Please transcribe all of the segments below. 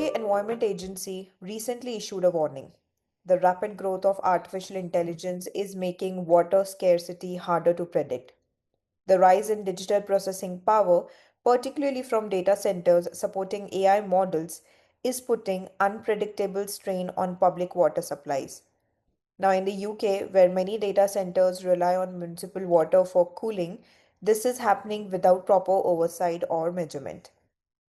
UK Environment Agency recently issued a warning. The rapid growth of artificial intelligence is making water scarcity harder to predict. The rise in digital processing power, particularly from data centers supporting AI models, is putting unpredictable strain on public water supplies. Now, in the UK, where many data centers rely on municipal water for cooling, this is happening without proper oversight or measurement.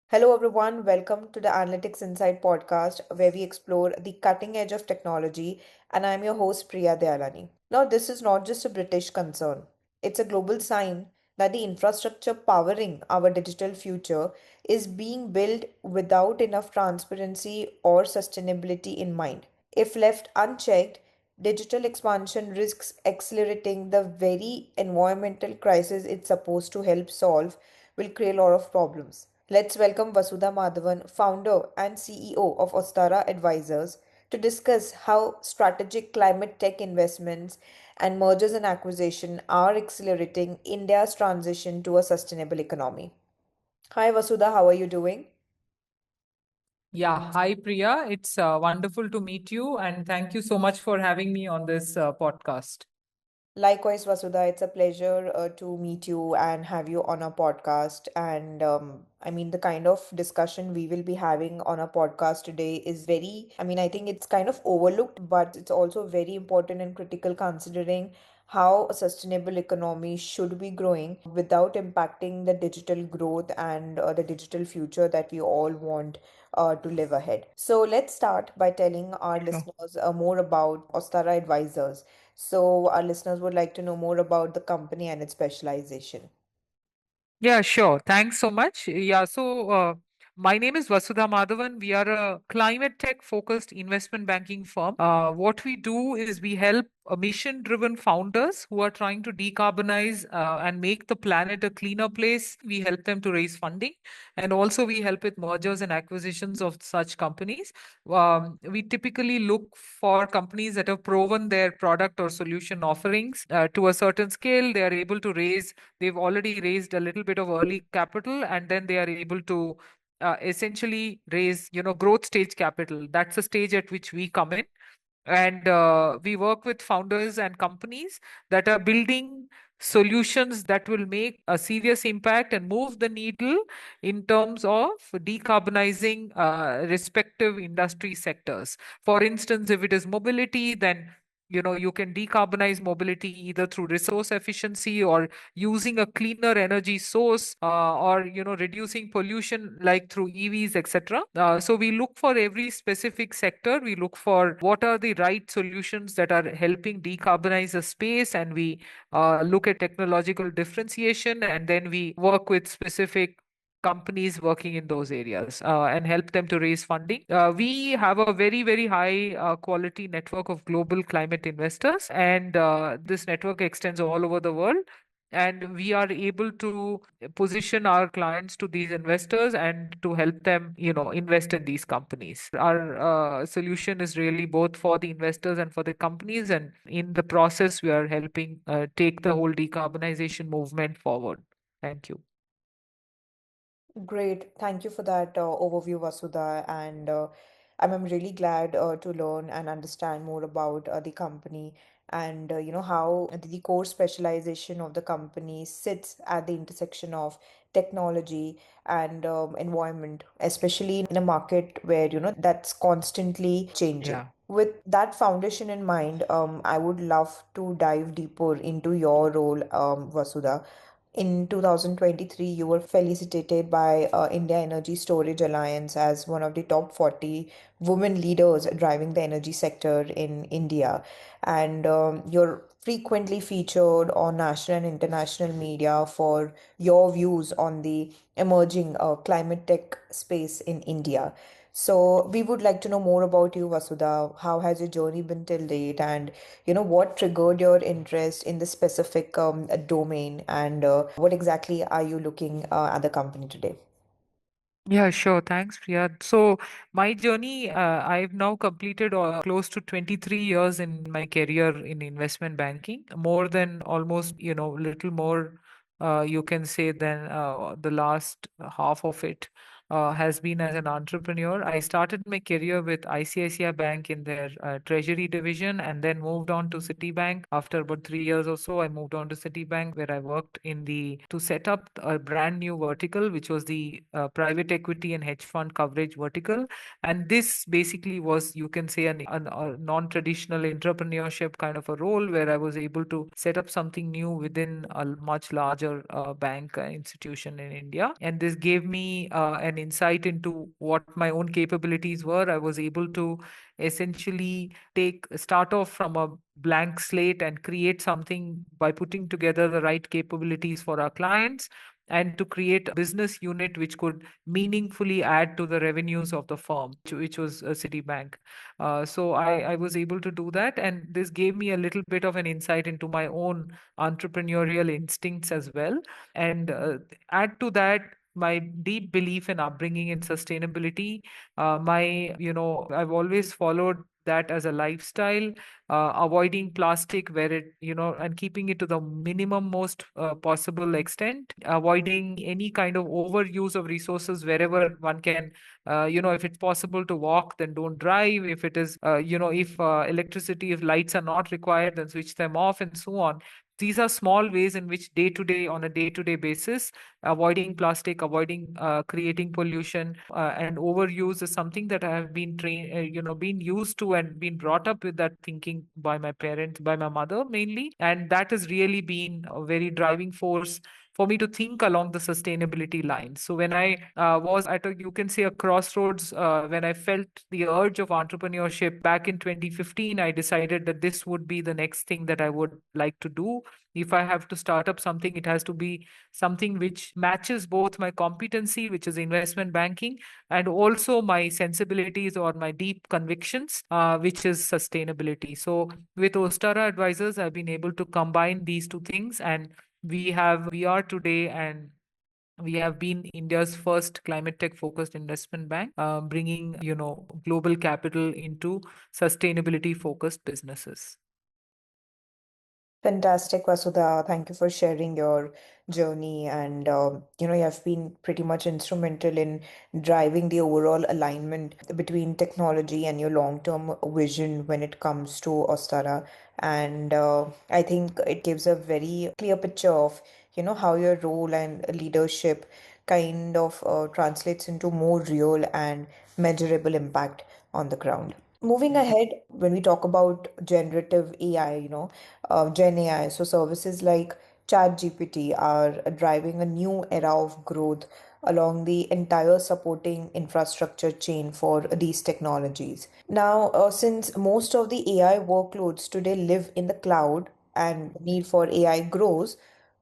Hello, everyone. Welcome to the Analytics Insight podcast, where we explore the cutting edge of technology. And I'm your host, Priya Dayalani. Now, this is not just a British concern, it's a global sign that the infrastructure powering our digital future is being built without enough transparency or sustainability in mind. If left unchecked, digital expansion risks accelerating the very environmental crisis it's supposed to help solve, will create a lot of problems. Let's welcome Vasudha Madhavan, founder and CEO of Ostara Advisors, to discuss how strategic climate tech investments and mergers and acquisition are accelerating India's transition to a sustainable economy. Hi Vasudha, how are you doing? Yeah, hi Priya. It's wonderful to meet you, and thank you so much for having me on this podcast. Likewise, Vasudha, it's a pleasure to meet you and have you on our podcast. And I mean, the kind of discussion we will be having on our podcast today is very, I mean, I think it's kind of overlooked, but it's also very important and critical considering how a sustainable economy should be growing without impacting the digital growth and the digital future that we all want to live ahead. So let's start by telling our Sure. listeners more about Ostara Advisors. So, our listeners would like to know more about the company and its specialization. Yeah, sure. Thanks so much. Yeah, so my name is Vasudha Madhavan. We are a climate tech focused investment banking firm. What we do is we help mission driven founders who are trying to decarbonize and make the planet a cleaner place. We help them to raise funding, and also we help with mergers and acquisitions of such companies. We typically look for companies that have proven their product or solution offerings to a certain scale. They are able to raise, they've already raised a little bit of early capital, and then they are able to essentially raise, growth stage capital. That's the stage at which we come in, and we work with founders and companies that are building solutions that will make a serious impact and move the needle in terms of decarbonizing respective industry sectors. For instance, if it is mobility, then you can decarbonize mobility either through resource efficiency or using a cleaner energy source, or reducing pollution like through EVs, etc. So we look for every specific sector. We look for what are the right solutions that are helping decarbonize a space, and we look at technological differentiation, and then we work with specific companies working in those areas and help them to raise funding. We have a very, very high quality network of global climate investors, and this network extends all over the world. And we are able to position our clients to these investors and to help them, invest in these companies. Our solution is really both for the investors and for the companies, and in the process, we are helping take the whole decarbonization movement forward. Thank you. Great. Thank you for that overview, Vasudha. And I'm really glad to learn and understand more about the company and how the core specialization of the company sits at the intersection of technology and environment, especially in a market where that's constantly changing. Yeah. With that foundation in mind, I would love to dive deeper into your role, Vasudha. In 2023, you were felicitated by India Energy Storage Alliance as one of the top 40 women leaders driving the energy sector in India. And you're frequently featured on national and international media for your views on the emerging climate tech space in India. So we would like to know more about you, Vasudha. How has your journey been till date, and what triggered your interest in this specific domain, and what exactly are you looking at the company today? Yeah, sure. Thanks, Priya. So, my journey, I've now completed close to 23 years in my career in investment banking, more than almost, little more, you can say, than the last half of it. has been as an entrepreneur. I started my career with ICICI Bank in their treasury division and then moved on to Citibank. After about 3 years or so, I moved on to Citibank where I worked to set up a brand new vertical, which was the private equity and hedge fund coverage vertical. And this basically was, you can say, a non-traditional entrepreneurship kind of a role where I was able to set up something new within a much larger bank institution in India. And this gave me an insight into what my own capabilities were. I was able to essentially start off from a blank slate and create something by putting together the right capabilities for our clients and to create a business unit which could meaningfully add to the revenues of the firm, which was Citibank. So I was able to do that, and this gave me a little bit of an insight into my own entrepreneurial instincts as well. And add to that my deep belief and upbringing in sustainability. I've always followed that as a lifestyle, avoiding plastic where and keeping it to the minimum most possible extent, avoiding any kind of overuse of resources wherever one can. If it's possible to walk, then don't drive. If it is, if electricity, if lights are not required, then switch them off and so on. These are small ways in which on a day-to-day basis, avoiding plastic, avoiding creating pollution, and overuse is something that I have been been used to and been brought up with that thinking by my parents, by my mother mainly. And that has really been a very driving force for me to think along the sustainability lines. So when I was at you can say, a crossroads, when I felt the urge of entrepreneurship back in 2015, I decided that this would be the next thing that I would like to do. If I have to start up something, it has to be something which matches both my competency, which is investment banking, and also my sensibilities or my deep convictions, which is sustainability. So with Ostara Advisors, I've been able to combine these two things, and we are today, and we have been India's first climate tech focused investment bank, bringing global capital into sustainability focused businesses. Fantastic, Vasudha. Thank you for sharing your journey. And, you have been pretty much instrumental in driving the overall alignment between technology and your long-term vision when it comes to Ostara. And I think it gives a very clear picture of, how your role and leadership kind of translates into more real and measurable impact on the ground. Moving ahead, when we talk about generative AI, Gen AI, so services like ChatGPT are driving a new era of growth along the entire supporting infrastructure chain for these technologies. Now, since most of the AI workloads today live in the cloud and the need for AI grows,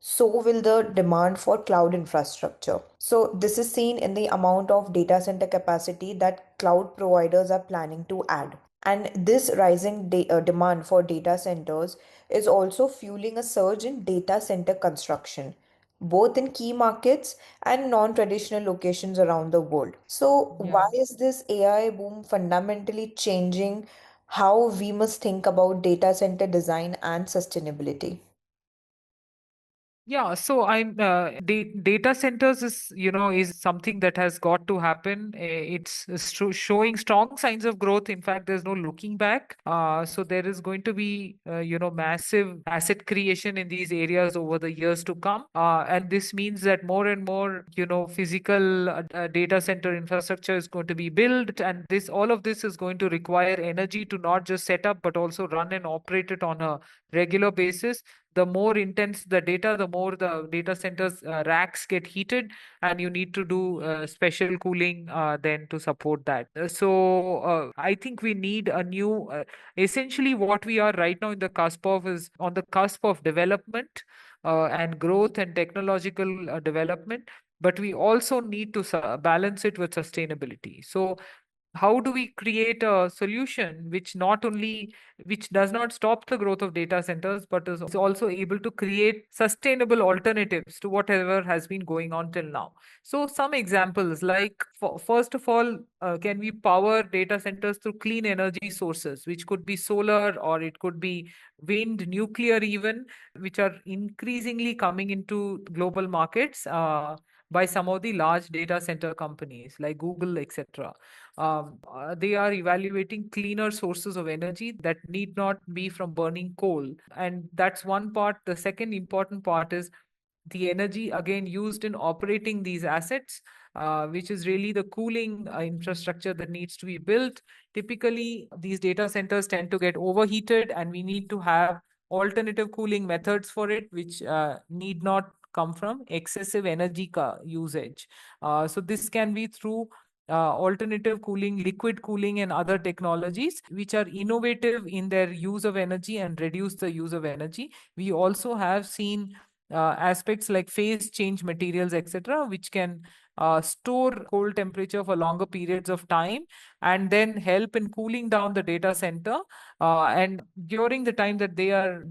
so will the demand for cloud infrastructure. So, this is seen in the amount of data center capacity that cloud providers are planning to add. And this rising demand for data centers is also fueling a surge in data center construction, both in key markets and non traditional locations around the world. So, why Yeah. is this AI boom fundamentally changing how we must think about data center design and sustainability? Yeah, so data centers is something that has got to happen. It's showing strong signs of growth. In fact, there's no looking back. So there is going to be massive asset creation in these areas over the years to come. And this means that more and more physical data center infrastructure is going to be built, and this all of this is going to require energy to not just set up but also run and operate it on a regular basis. The more intense the data, the more the data centers racks get heated, and you need to do special cooling then to support that. I think we need a new, essentially what we are right now in the cusp of is on the cusp of development and growth and technological development. But we also need to balance it with sustainability. So how do we create a solution which does not stop the growth of data centers but is also able to create sustainable alternatives to whatever has been going on till now? So some examples, like first of all, can we power data centers through clean energy sources, which could be solar or it could be wind, nuclear even, which are increasingly coming into global markets. by some of the large data center companies like Google, etc. They are evaluating cleaner sources of energy that need not be from burning coal. And that's one part. The second important part is the energy again used in operating these assets, which is really the cooling infrastructure that needs to be built. Typically, these data centers tend to get overheated, and we need to have alternative cooling methods for it, which need not come from excessive energy usage. So this can be through alternative cooling, liquid cooling, and other technologies which are innovative in their use of energy and reduce the use of energy. We also have seen aspects like phase change materials, etc., which can store cold temperature for longer periods of time and then help in cooling down the data center. And during the time that they are,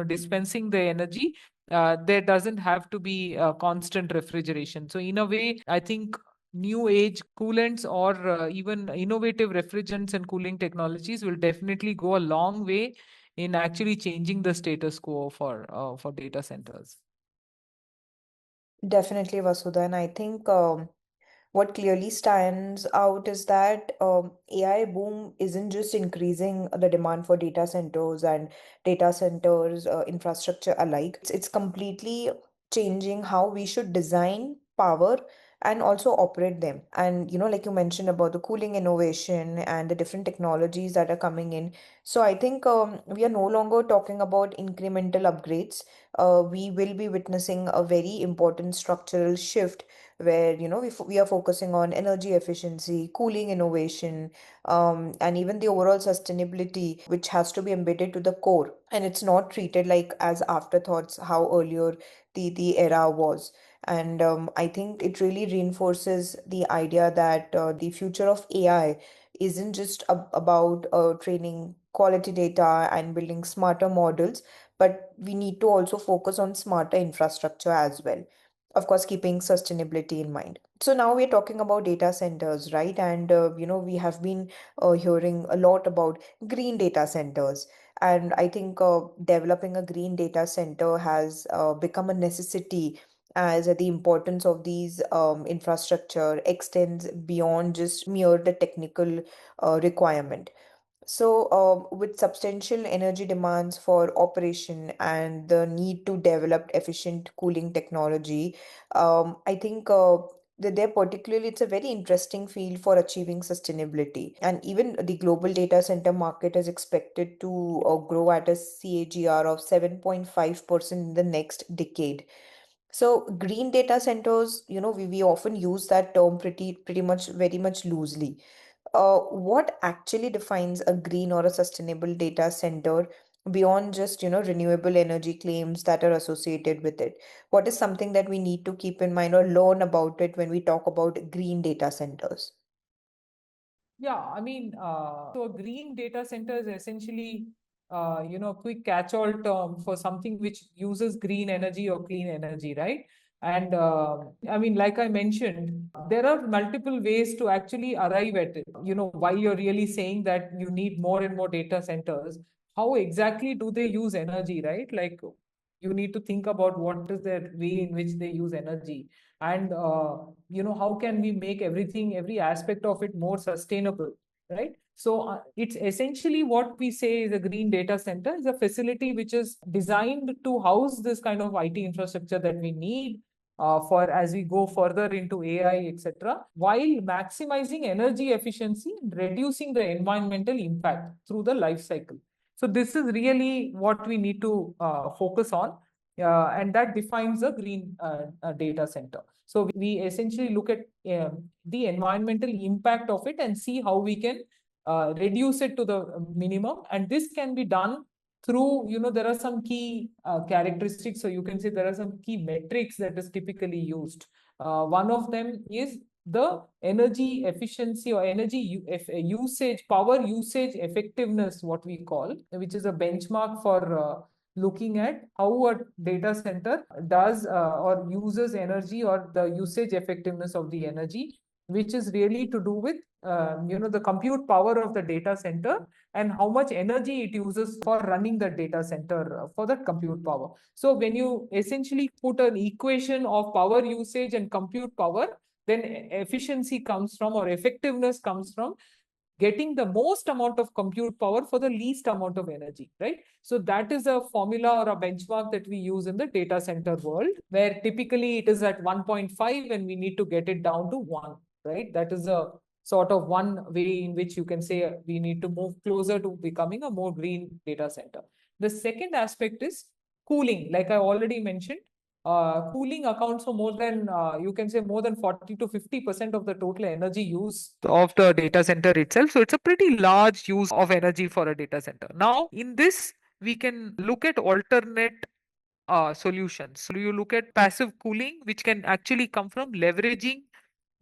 dispensing the energy, there doesn't have to be constant refrigeration. So in a way, I think new age coolants or even innovative refrigerants and cooling technologies will definitely go a long way in actually changing the status quo for data centers. Definitely, Vasudha. And I think what clearly stands out is that AI boom isn't just increasing the demand for data centers and data centers infrastructure alike. It's completely changing how we should design, power, and also operate them. And like you mentioned about the cooling innovation and the different technologies that are coming in. So I think we are no longer talking about incremental upgrades. We will be witnessing a very important structural shift where we are focusing on energy efficiency, cooling innovation, and even the overall sustainability, which has to be embedded to the core, and it's not treated like as afterthoughts how earlier the era was. And I think it really reinforces the idea that the future of AI isn't just about training quality data and building smarter models, but we need to also focus on smarter infrastructure as well, of course, keeping sustainability in mind. So now we're talking about data centers, right? And we have been hearing a lot about green data centers. And I think developing a green data center has become a necessity, as the importance of these infrastructure extends beyond just mere the technical requirement. So, with substantial energy demands for operation and the need to develop efficient cooling technology, I think that there particularly it's a very interesting field for achieving sustainability. And even the global data center market is expected to grow at a CAGR of 7.5% in the next decade. So green data centers, we often use that term pretty much very much loosely. What actually defines a green or a sustainable data center beyond just, renewable energy claims that are associated with it? What is something that we need to keep in mind or learn about it when we talk about green data centers? Yeah, I mean, so a green data center is essentially, a quick catch-all term for something which uses green energy or clean energy, right? And I mean, like I mentioned, there are multiple ways to actually arrive at it. While you're really saying that you need more and more data centers, how exactly do they use energy, right? Like, you need to think about what is their way in which they use energy, and how can we make every aspect of it more sustainable, right? So it's essentially what we say is a green data center is a facility which is designed to house this kind of IT infrastructure that we need for as we go further into AI, etc., while maximizing energy efficiency and reducing the environmental impact through the life cycle. So this is really what we need to focus on, and that defines a green data center. So we essentially look at the environmental impact of it and see how we can reduce it to the minimum. And this can be done through, there are some key characteristics. So you can say there are some key metrics that is typically used. One of them is the energy efficiency or energy usage, power usage effectiveness, what we call, which is a benchmark for looking at how a data center does or uses energy or the usage effectiveness of the energy. which is really to do with the compute power of the data center and how much energy it uses for running the data center for that compute power. So when you essentially put an equation of power usage and compute power, then efficiency comes from, or effectiveness comes from, getting the most amount of compute power for the least amount of energy, right? So that is a formula or a benchmark that we use in the data center world, where typically it is at 1.5 and we need to get it down to 1, right? That is a sort of one way in which you can say we need to move closer to becoming a more green data center. The second aspect is cooling. Like I already mentioned, cooling accounts for more than, you can say, more than 40 to 50% of the total energy use of the data center itself. So it's a pretty large use of energy for a data center. Now, in this, we can look at alternate solutions. So you look at passive cooling, which can actually come from leveraging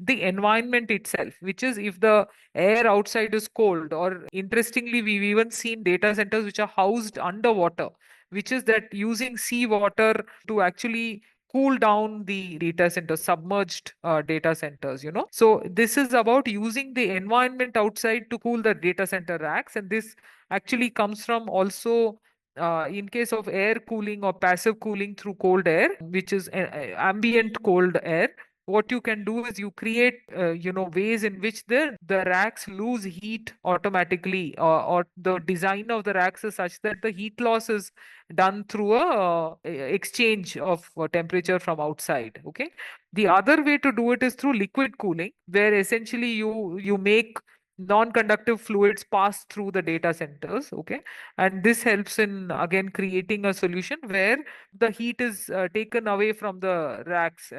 the environment itself, which is if the air outside is cold, or interestingly, we've even seen data centers which are housed underwater, which is that using seawater to actually cool down the data center, submerged data centers, So this is about using the environment outside to cool the data center racks. And this actually comes from also in case of air cooling or passive cooling through cold air, which is ambient cold air. What you can do is you create ways in which the racks lose heat automatically, or the design of the racks is such that the heat loss is done through a exchange of temperature from outside. Okay, the other way to do it is through liquid cooling, where essentially you make non-conductive fluids pass through the data centers. Okay, and this helps in again creating a solution where the heat is taken away from the racks,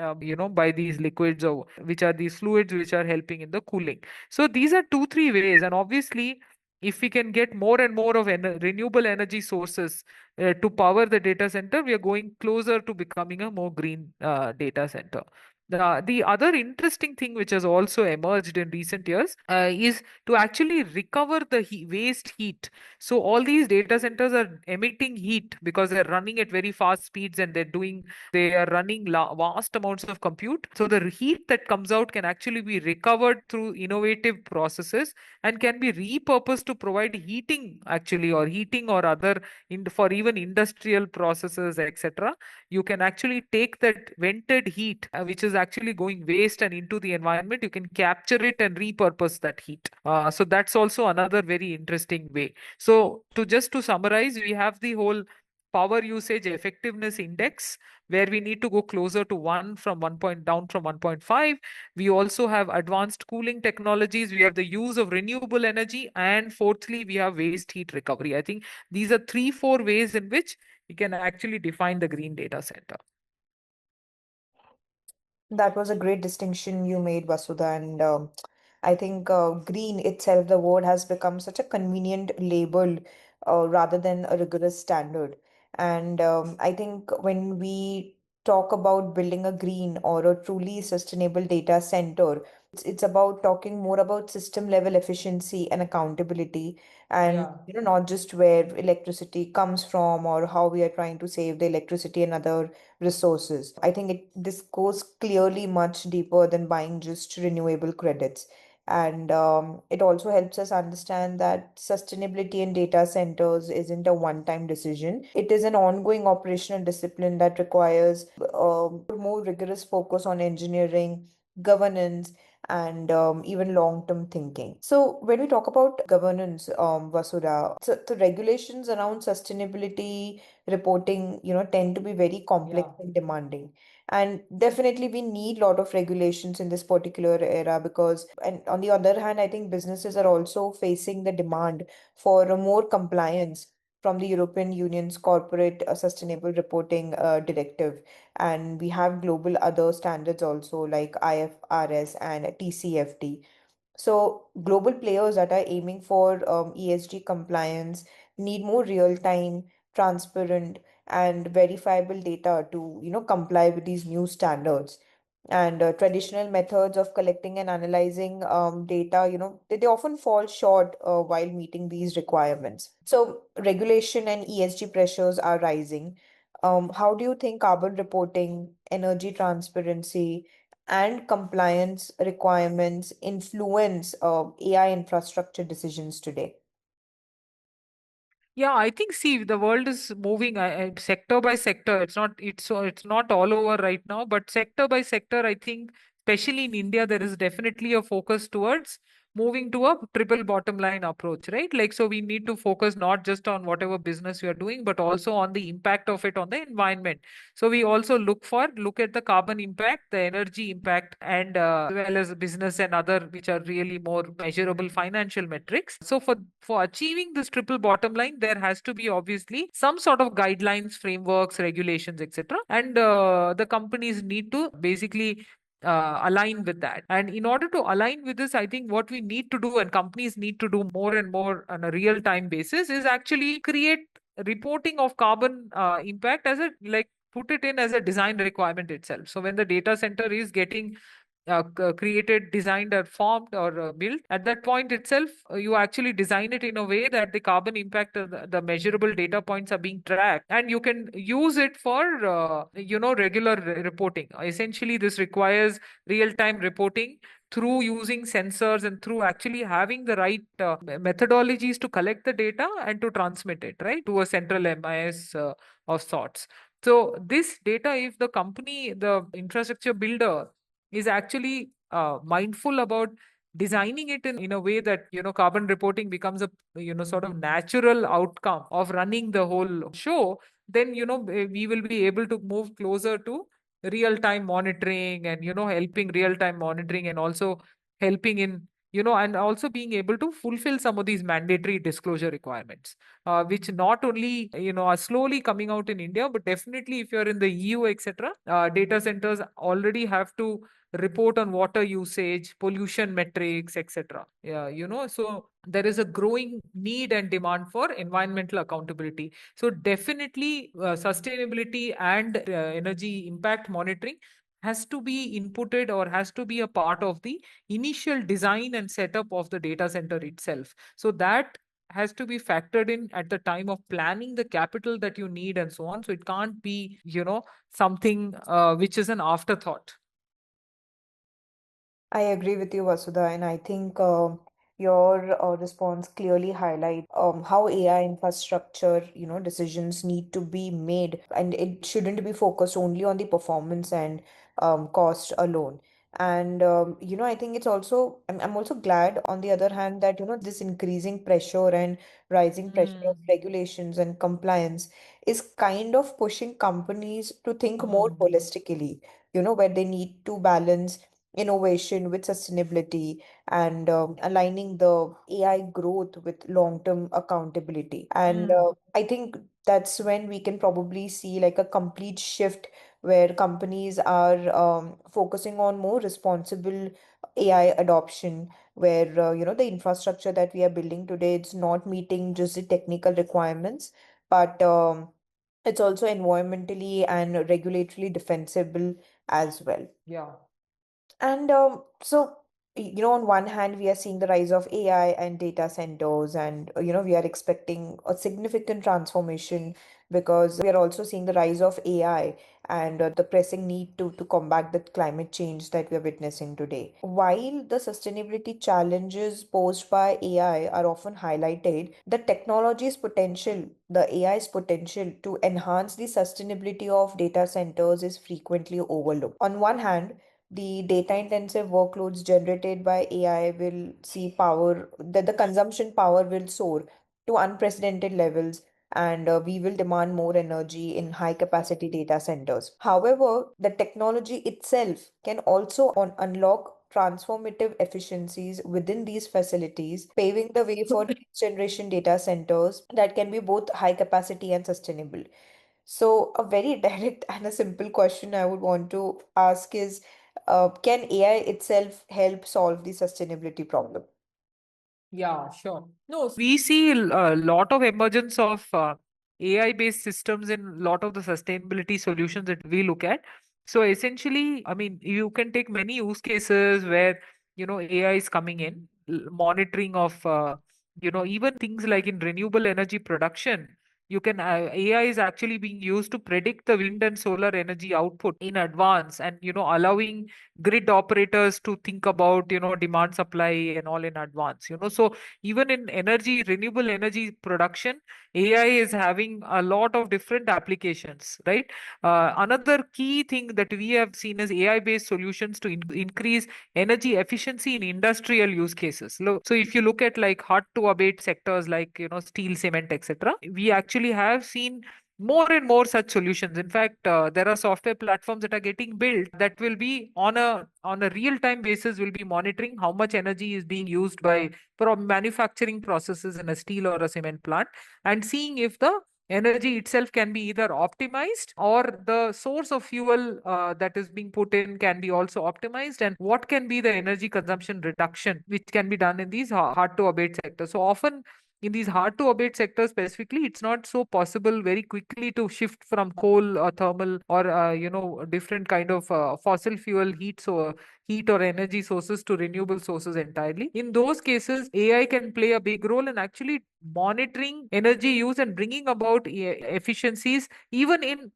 by these liquids, or which are these fluids which are helping in the cooling. So these are two, three ways. And obviously, if we can get more and more of renewable energy sources to power the data center, we are going closer to becoming a more green data center. The other interesting thing which has also emerged in recent years is to actually recover the waste heat. So all these data centers are emitting heat because they're running at very fast speeds, and they are running vast amounts of compute. So the heat that comes out can actually be recovered through innovative processes and can be repurposed to provide heating, actually, or heating or other for even industrial processes, etc. You can actually take that vented heat, which is actually going waste and into the environment. You can capture it and repurpose that heat. So that's also another very interesting way. So to summarize, we have the whole power usage effectiveness index, where we need to go closer to 1 from 1 point down from 1.5. We also have advanced cooling technologies. We have the use of renewable energy. And fourthly, we have waste heat recovery. I think these are 3, 4 ways in which we can actually define the green data center. That was a great distinction you made, Vasudha. And I think green itself, the word has become such a convenient label rather than a rigorous standard. And I think when we talk about building a green or a truly sustainable data center, it's about talking more about system level efficiency and accountability, and Yeah. not just where electricity comes from or how we are trying to save the electricity and other resources. I think this goes clearly much deeper than buying just renewable credits. And it also helps us understand that sustainability in data centers isn't a one-time decision. It is an ongoing operational discipline that requires more rigorous focus on engineering, governance, and even long-term thinking. So when we talk about governance, Vasudha, so the regulations around sustainability reporting, tend to be very complex Yeah. and demanding. And definitely we need a lot of regulations in this particular era because, and on the other hand, I think businesses are also facing the demand for a more compliance from the European Union's corporate sustainable reporting directive. And we have global other standards also like IFRS and TCFD. So global players that are aiming for ESG compliance need more real-time, transparent, and verifiable data to, comply with these new standards. And traditional methods of collecting and analyzing data, they often fall short while meeting these requirements. So regulation and ESG pressures are rising. How do you think carbon reporting, energy transparency, and compliance requirements influence AI infrastructure decisions today? Yeah, I think, see, the world is moving sector by sector. It's not all over right now, but sector by sector, I think, especially in India, there is definitely a focus towards moving to a triple bottom line approach, right? Like, so we need to focus not just on whatever business we are doing, but also on the impact of it on the environment. So we also look at the carbon impact, the energy impact, and as well as business and other, which are really more measurable financial metrics. So for achieving this triple bottom line, there has to be obviously some sort of guidelines, frameworks, regulations, etc. And the companies need to basically align with that. And in order to align with this, I think what we need to do and companies need to do more and more on a real time basis is actually create reporting of carbon impact as a, like, put it in as a design requirement itself. So when the data center is getting created, designed, or formed, or built, at that point itself, you actually design it in a way that the carbon impact of the measurable data points are being tracked, and you can use it for regular reporting. Essentially, this requires real-time reporting through using sensors and through actually having the right methodologies to collect the data and to transmit it right to a central MIS of sorts. So this data, if the company, the infrastructure builder, is actually mindful about designing it in a way that carbon reporting becomes a sort of natural outcome of running the whole show, then we will be able to move closer to real time monitoring, and helping real time monitoring, and also helping in and also being able to fulfill some of these mandatory disclosure requirements, which not only are slowly coming out in India, but definitely if you're in the EU, etc., data centers already have to report on water usage, pollution metrics, etc. Yeah, so there is a growing need and demand for environmental accountability. So definitely, sustainability and energy impact monitoring has to be inputted, or has to be a part of the initial design and setup of the data center itself. So that has to be factored in at the time of planning the capital that you need and so on. So it can't be, something which is an afterthought. I agree with you, Vasudha, and I think your response clearly highlight how AI infrastructure, decisions need to be made, and it shouldn't be focused only on the performance and cost alone. And I think it's also I'm also glad on the other hand that this increasing pressure and rising pressure of Mm. regulations and compliance is kind of pushing companies to think more Mm. holistically, where they need to balance innovation with sustainability and aligning the AI growth with long-term accountability. And Mm. I think that's when we can probably see like a complete shift where companies are focusing on more responsible AI adoption, where the infrastructure that we are building today, it's not meeting just the technical requirements, but it's also environmentally and regulatorily defensible as well. Yeah. And so, on one hand, we are seeing the rise of AI and data centers, and we are expecting a significant transformation because we are also seeing the rise of AI and the pressing need to combat the climate change that we are witnessing today. While the sustainability challenges posed by AI are often highlighted, the technology's potential, the AI's potential to enhance the sustainability of data centers is frequently overlooked. On one hand, the data intensive workloads generated by AI will see that the consumption power will soar to unprecedented levels, and we will demand more energy in high capacity data centers. However, the technology itself can also unlock transformative efficiencies within these facilities, paving the way for next generation data centers that can be both high capacity and sustainable. So, a very direct and a simple question I would want to ask is, can AI itself help solve the sustainability problem? Yeah, sure. No, we see a lot of emergence of AI-based systems in a lot of the sustainability solutions that we look at. So essentially, I mean, you can take many use cases where, AI is coming in, monitoring of, even things like in renewable energy production. You can AI is actually being used to predict the wind and solar energy output in advance, and allowing grid operators to think about demand, supply, and all in advance. So even in energy, renewable energy production, AI is having a lot of different applications, right? Another key thing that we have seen is AI based solutions to increase energy efficiency in industrial use cases. So if you look at like hard to abate sectors like steel, cement, etc., we actually have seen more and more such solutions. In fact, there are software platforms that are getting built that will be on a real time basis, will be monitoring how much energy is being used by from manufacturing processes in a steel or a cement plant, and seeing if the energy itself can be either optimized, or the source of fuel that is being put in can be also optimized, and what can be the energy consumption reduction which can be done in these hard to abate sectors. So often in these hard to abate sectors specifically, it's not so possible very quickly to shift from coal or thermal or different kind of fossil fuel heat or energy sources to renewable sources entirely. In those cases, AI can play a big role in actually monitoring energy use and bringing about efficiencies even in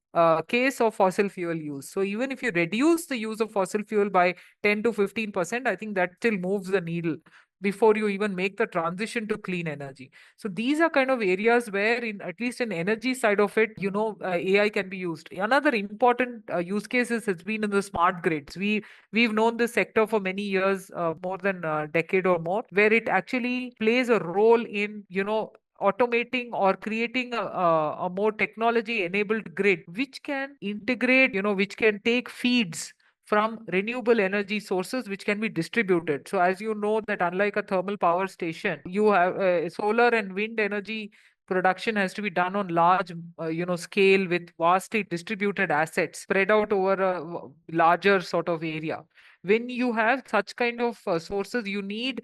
case of fossil fuel use. So even if you reduce the use of fossil fuel by 10 to 15%, I think that still moves the needle before you even make the transition to clean energy. So these are kind of areas where, in at least in energy side of it, AI can be used. Another important use cases has been in the smart grids. We've known this sector for many years, more than a decade or more, where it actually plays a role in automating or creating a more technology enabled grid which can integrate, which can take feeds from renewable energy sources which can be distributed. So as you know that unlike a thermal power station, you have solar and wind energy production has to be done on large scale with vastly distributed assets spread out over a larger sort of area. When you have such kind of sources, you need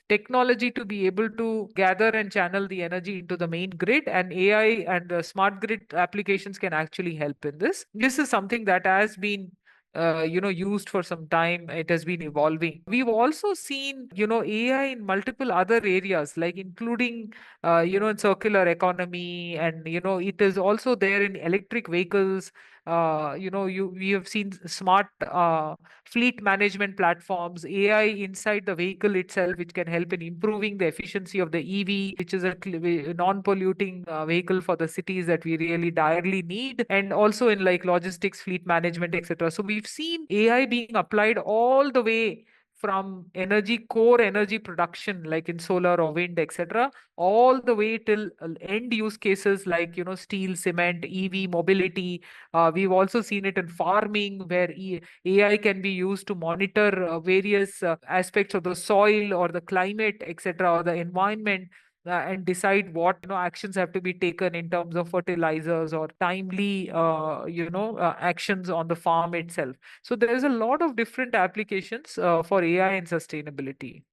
technology to be able to gather and channel the energy into the main grid, and AI and smart grid applications can actually help in this. This is something that has been used for some time. It has been evolving. We've also seen AI in multiple other areas, like including in circular economy, and it is also there in electric vehicles. We have seen smart fleet management platforms, AI inside the vehicle itself, which can help in improving the efficiency of the EV, which is a non-polluting vehicle for the cities that we really direly need, and also in like logistics, fleet management, etc. So we've seen AI being applied all the way from core energy production, like in solar or wind, etc., all the way till end use cases like steel, cement, EV, mobility. We've also seen it in farming, where AI can be used to monitor various aspects of the soil or the climate, etc., or the environment, and decide what actions have to be taken in terms of fertilizers or timely actions on the farm itself. So there is a lot of different applications for AI and sustainability.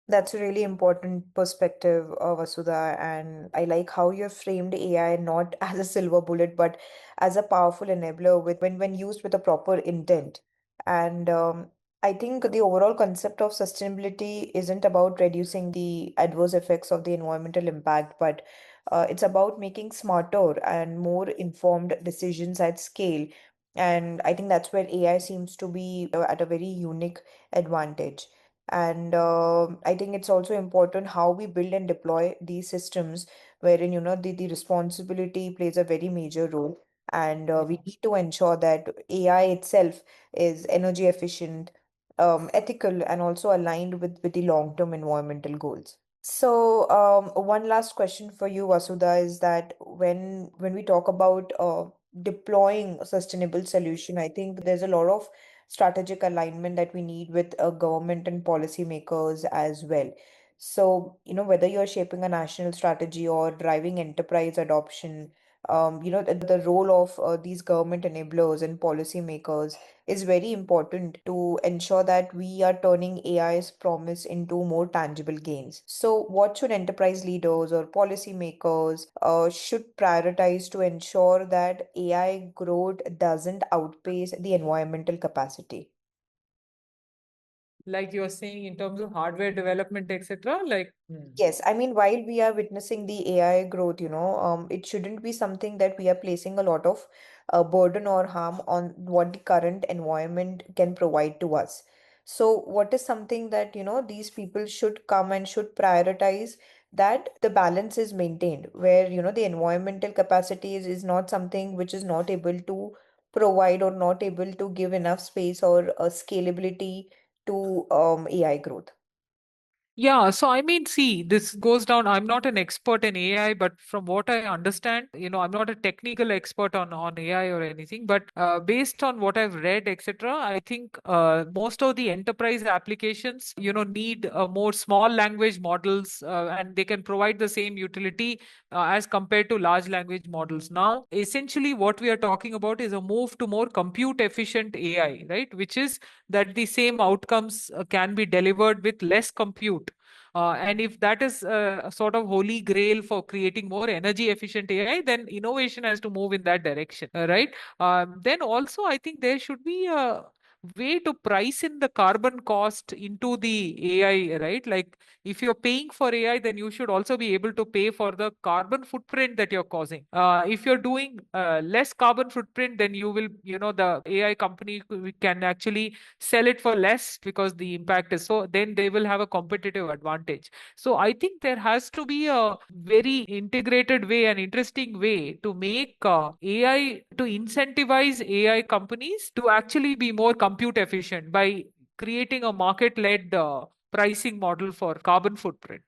That's a really important perspective, Vasudha, and I like how you have framed AI not as a silver bullet, but as a powerful enabler when used with a proper intent. And I think the overall concept of sustainability isn't about reducing the adverse effects of the environmental impact, but it's about making smarter and more informed decisions at scale. And I think that's where AI seems to be at a very unique advantage. And I think it's also important how we build and deploy these systems, wherein, the responsibility plays a very major role. And we need to ensure that AI itself is energy efficient, ethical, and also aligned with the long-term environmental goals. So, one last question for you, Vasudha, is that when we talk about deploying a sustainable solution, I think there's a lot of strategic alignment that we need with government and policymakers as well. So, whether you're shaping a national strategy or driving enterprise adoption, the role of these government enablers and policymakers is very important to ensure that we are turning AI's promise into more tangible gains. So, what should enterprise leaders or policymakers should prioritize to ensure that AI growth doesn't outpace the environmental capacity? Like you're saying in terms of hardware development, etc. Like, Yes, I mean, while we are witnessing the AI growth, it shouldn't be something that we are placing a lot of burden or harm on what the current environment can provide to us. So, what is something that, these people should come and should prioritize that the balance is maintained, where, the environmental capacity is not something which is not able to provide or not able to give enough space or scalability to AI growth. yeah, so I mean, see, this goes down. I'm not an expert in AI, but from what I understand, I'm not a technical expert on AI or anything. But based on what I've read, etc., I think most of the enterprise applications, need more small language models, and they can provide the same utility as compared to large language models. Now, essentially, what we are talking about is a move to more compute efficient AI, right? Which is that the same outcomes can be delivered with less compute. And if that is a sort of holy grail for creating more energy efficient AI, then innovation has to move in that direction, right? Then also, I think there should be a way to price in the carbon cost into the AI, right? Like if you're paying for AI, then you should also be able to pay for the carbon footprint that you're causing. If you're doing less carbon footprint, then you will, the AI company can actually sell it for less because the impact is so, then they will have a competitive advantage. So I think there has to be a very integrated way, an interesting way to make AI, to incentivize AI companies to actually be more compute efficient by creating a market led pricing model for carbon footprint.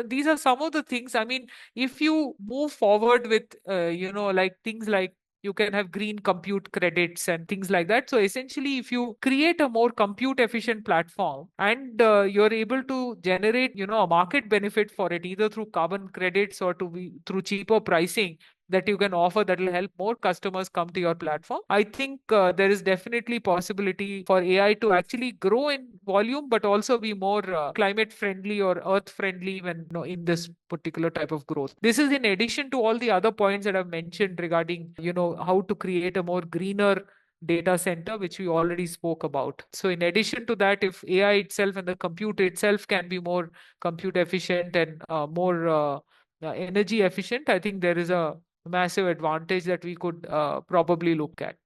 These are some of the things. I mean, if you move forward with like things like you can have green compute credits and things like that. So essentially, if you create a more compute efficient platform and you're able to generate, a market benefit for it, either through carbon credits or to be through cheaper pricing that you can offer, that will help more customers come to your platform. I think there is definitely possibility for AI to actually grow in volume, but also be more climate friendly or earth friendly when, in this particular type of growth. This is in addition to all the other points that I've mentioned regarding, how to create a more greener data center, which we already spoke about. So in addition to that, if AI itself and the compute itself can be more compute efficient and more energy efficient, I think there is a massive advantage that we could probably look at.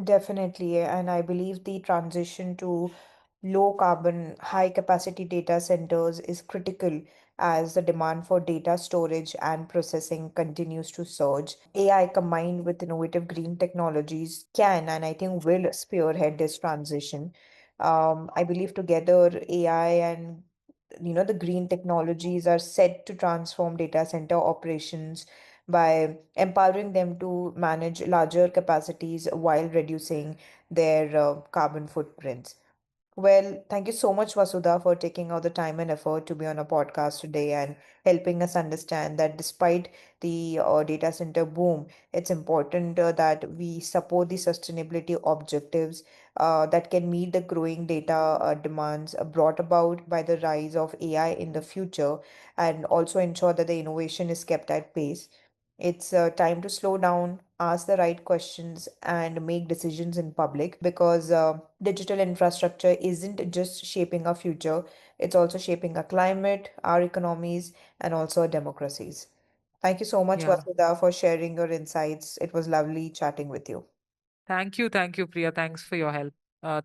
Definitely, and I believe the transition to low carbon, high capacity data centers is critical as the demand for data storage and processing continues to surge. AI combined with innovative green technologies can and I think will spearhead this transition. I believe together AI and the green technologies are set to transform data center operations by empowering them to manage larger capacities while reducing their carbon footprints. Well, thank you so much, Vasudha, for taking out the time and effort to be on a podcast today and helping us understand that despite the data center boom, it's important that we support the sustainability objectives that can meet the growing data demands brought about by the rise of AI in the future and also ensure that the innovation is kept at pace. It's time to slow down, ask the right questions, and make decisions in public because digital infrastructure isn't just shaping our future, it's also shaping our climate, our economies, and also our democracies. Thank you so much, Yeah. Vasudha, for sharing your insights. It was lovely chatting with you. Thank you. Thank you, Priya. Thanks for your help.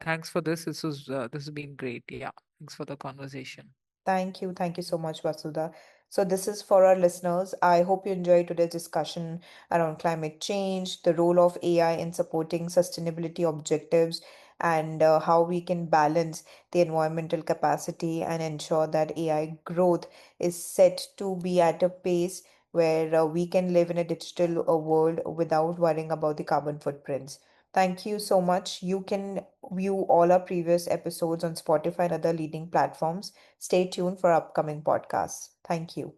Thanks for this. This has been great. Yeah. Thanks for the conversation. Thank you. Thank you so much, Vasudha. So, this is for our listeners. I hope you enjoyed today's discussion around climate change, the role of AI in supporting sustainability objectives, and how we can balance the environmental capacity and ensure that AI growth is set to be at a pace where we can live in a digital world without worrying about the carbon footprints. Thank you so much. You can view all our previous episodes on Spotify and other leading platforms. Stay tuned for upcoming podcasts. Thank you.